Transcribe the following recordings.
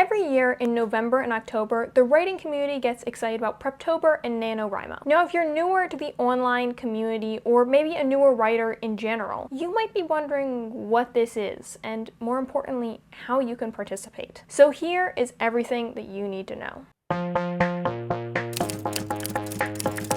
Every year in November and October, the writing community gets excited about Preptober and NaNoWriMo. Now, if you're newer to the online community, or maybe a newer writer in general, you might be wondering what this is, and more importantly, how you can participate. So here is everything that you need to know.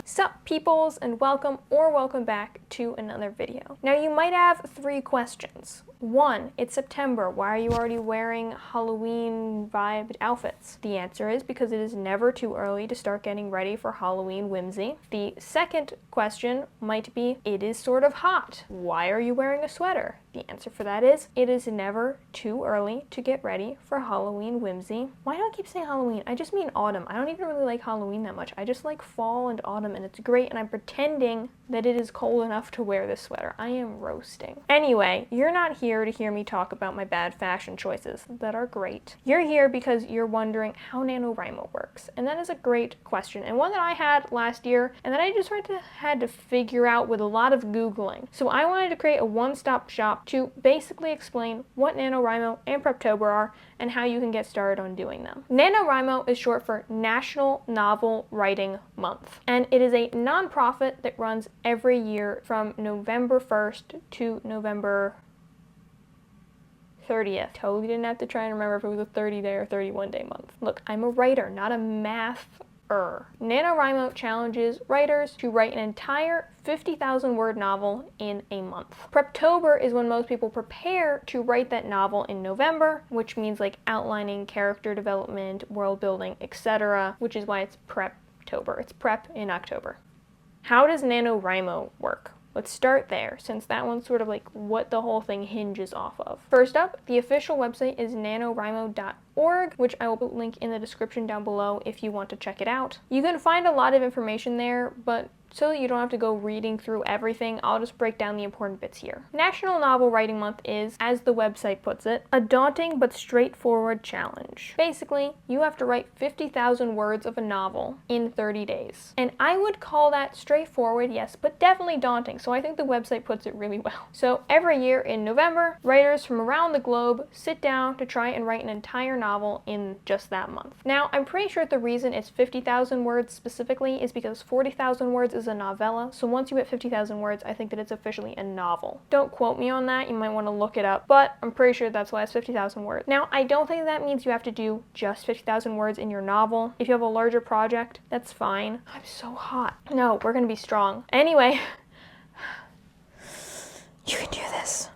Sup peoples, and welcome back to another video. Now you might have 3 questions. 1, it's September, why are you already wearing Halloween vibed outfits? The answer is because it is never too early to start getting ready for Halloween whimsy. The second question might be, it is sort of hot, why are you wearing a sweater? The answer for that is, it is never too early to get ready for Halloween whimsy. Why do I keep saying Halloween? I just mean autumn. I don't even really like Halloween that much. I just like fall and autumn, and it's great, and I'm pretending that it is cold enough to wear this sweater. I am roasting. Anyway, you're not here to hear me talk about my bad fashion choices that are great. You're here because you're wondering how NaNoWriMo works, and that is a great question, and one that I had last year, and that I just had to figure out with a lot of Googling. So I wanted to create a one-stop shop to basically explain what NaNoWriMo and Preptober are and how you can get started on doing them. NaNoWriMo is short for National Novel Writing Month, and it is a non-profit that runs every year from November 1st to November 30th. Totally didn't have to try and remember if it was a 30-day or 31-day month. Look, I'm a writer, not a mather. NaNoWriMo challenges writers to write an entire 50,000 word novel in a month. Preptober is when most people prepare to write that novel in November, which means like outlining character development, world building, etc., which is why it's Preptober. It's prep in October. How does NaNoWriMo work? Let's start there, since that one's sort of like what the whole thing hinges off of. First up, the official website is nanowrimo.org, which I will link in the description down below if you want to check it out. You can find a lot of information there, but so that you don't have to go reading through everything, I'll just break down the important bits here. National Novel Writing Month is, as the website puts it, a daunting but straightforward challenge. Basically, you have to write 50,000 words of a novel in 30 days. And I would call that straightforward, yes, but definitely daunting, so I think the website puts it really well. So every year in November, writers from around the globe sit down to try and write an entire novel in just that month. Now, I'm pretty sure the reason it's 50,000 words specifically is because 40,000 words is a novella, so once you hit 50,000 words, I think that it's officially a novel. Don't quote me on that, you might want to look it up, but I'm pretty sure that's why it's 50,000 words. Now, I don't think that means you have to do just 50,000 words in your novel. If you have a larger project, that's fine. I'm so hot. No, we're gonna be strong. Anyway, you can do this.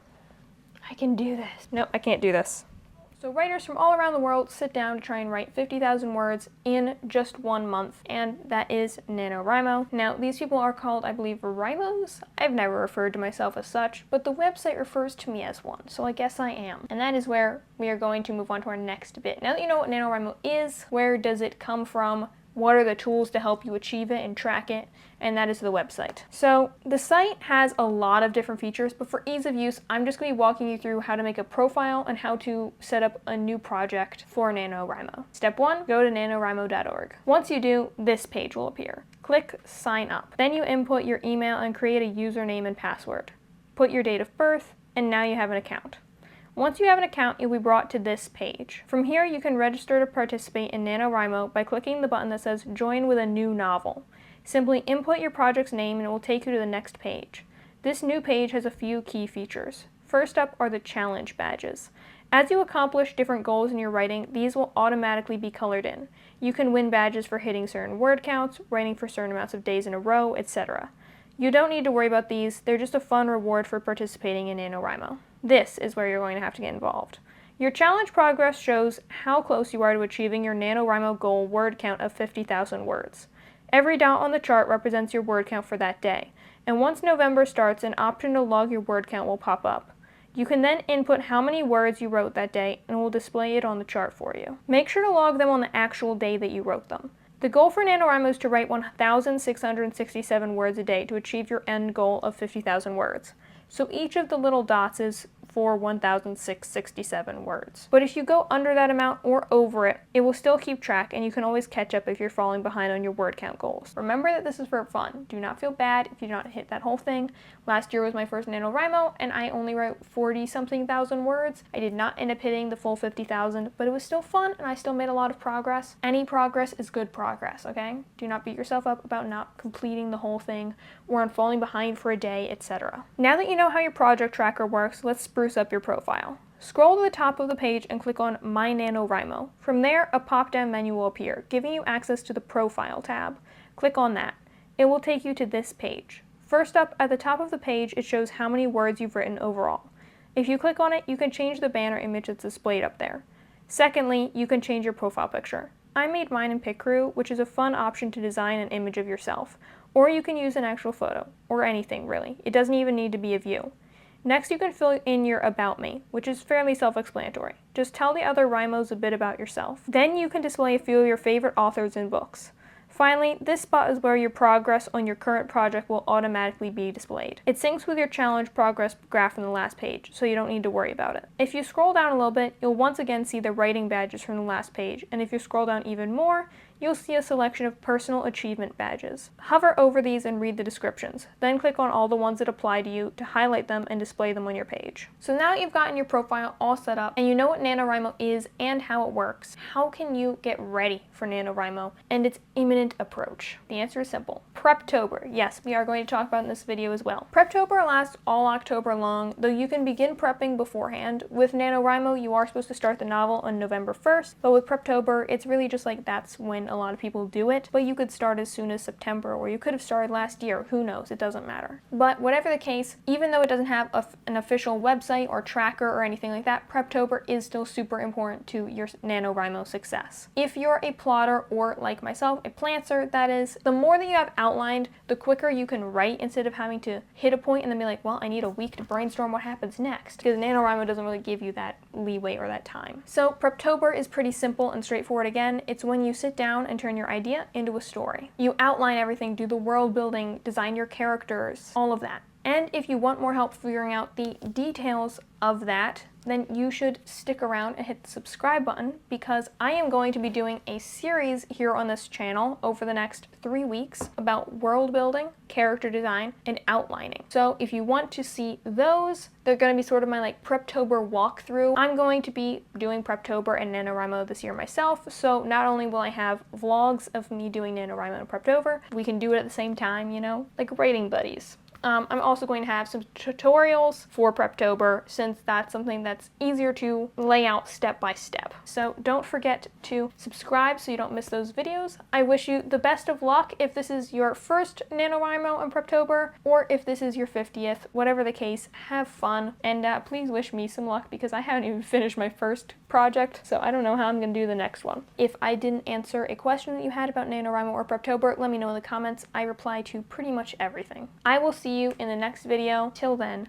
I can do this. No, I can't do this. So writers from all around the world sit down to try and write 50,000 words in just 1 month, and that is NaNoWriMo. Now, these people are called, I believe, Rhymos. I've never referred to myself as such, but the website refers to me as one, so I guess I am. And that is where we are going to move on to our next bit. Now that you know what NaNoWriMo is, where does it come from, what are the tools to help you achieve it and track it, and that is the website. So the site has a lot of different features, but for ease of use, I'm just going to be walking you through how to make a profile and how to set up a new project for NaNoWriMo. Step 1, go to nanowrimo.org. Once you do, this page will appear. Click Sign Up. Then you input your email and create a username and password. Put your date of birth, and now you have an account. Once you have an account, you'll be brought to this page. From here, you can register to participate in NaNoWriMo by clicking the button that says Join with a New Novel. Simply input your project's name and it will take you to the next page. This new page has a few key features. First up are the challenge badges. As you accomplish different goals in your writing, these will automatically be colored in. You can win badges for hitting certain word counts, writing for certain amounts of days in a row, etc. You don't need to worry about these, they're just a fun reward for participating in NaNoWriMo. This is where you're going to have to get involved. Your challenge progress shows how close you are to achieving your NaNoWriMo goal word count of 50,000 words. Every dot on the chart represents your word count for that day, and once November starts, an option to log your word count will pop up. You can then input how many words you wrote that day, and it will display it on the chart for you. Make sure to log them on the actual day that you wrote them. The goal for NaNoWriMo is to write 1,667 words a day to achieve your end goal of 50,000 words. So each of the little dots is for 1,667 words. But if you go under that amount or over it, it will still keep track and you can always catch up if you're falling behind on your word count goals. Remember that this is for fun. Do not feel bad if you do not hit that whole thing. Last year was my first NaNoWriMo and I only wrote 40-something thousand words. I did not end up hitting the full 50,000, but it was still fun and I still made a lot of progress. Any progress is good progress, okay? Do not beat yourself up about not completing the whole thing or on falling behind for a day, etc. Now that you know how your project tracker works, let's spruce up your profile. Scroll to the top of the page and click on My NaNoWriMo. From there, a pop-down menu will appear, giving you access to the Profile tab. Click on that. It will take you to this page. First up, at the top of the page, it shows how many words you've written overall. If you click on it, you can change the banner image that's displayed up there. Secondly, you can change your profile picture. I made mine in PicCrew, which is a fun option to design an image of yourself. Or you can use an actual photo, or anything really. It doesn't even need to be of you. Next, you can fill in your About Me, which is fairly self-explanatory. Just tell the other Rhymos a bit about yourself. Then you can display a few of your favorite authors and books. Finally, this spot is where your progress on your current project will automatically be displayed. It syncs with your challenge progress graph on the last page, so you don't need to worry about it. If you scroll down a little bit, you'll once again see the writing badges from the last page, and if you scroll down even more, you'll see a selection of personal achievement badges. Hover over these and read the descriptions. Then click on all the ones that apply to you to highlight them and display them on your page. So now you've gotten your profile all set up and you know what NaNoWriMo is and how it works. How can you get ready for NaNoWriMo and its imminent approach? The answer is simple. Preptober. Yes, we are going to talk about in this video as well. Preptober lasts all October long, though you can begin prepping beforehand. With NaNoWriMo, you are supposed to start the novel on November 1st, but with Preptober, it's really just like that's when a lot of people do it, but you could start as soon as September, or you could have started last year. Who knows? It doesn't matter. But whatever the case, even though it doesn't have an official website or tracker or anything like that, Preptober is still super important to your NaNoWriMo success. If you're a plotter or, like myself, a plantser, that is, the more that you have outlined, the quicker you can write instead of having to hit a point and then be like, well, I need a week to brainstorm what happens next, because NaNoWriMo doesn't really give you that leeway or that time. So Preptober is pretty simple and straightforward again. It's when you sit down and turn your idea into a story. You outline everything, do the world building, design your characters, all of that. And if you want more help figuring out the details of that, then you should stick around and hit the subscribe button, because I am going to be doing a series here on this channel over the next 3 weeks about world building, character design, and outlining. So if you want to see those, they're going to be sort of my like Preptober walkthrough. I'm going to be doing Preptober and NaNoWriMo this year myself, so not only will I have vlogs of me doing NaNoWriMo and Preptober, we can do it at the same time, you know, like writing buddies. I'm also going to have some tutorials for Preptober, since that's something that's easier to lay out step by step. So don't forget to subscribe so you don't miss those videos. I wish you the best of luck if this is your first NaNoWriMo and Preptober, or if this is your 50th. Whatever the case, have fun, and please wish me some luck, because I haven't even finished my first project, so I don't know how I'm going to do the next one. If I didn't answer a question that you had about NaNoWriMo or Preptober, let me know in the comments. I reply to pretty much everything. I will see you in the next video. Till then,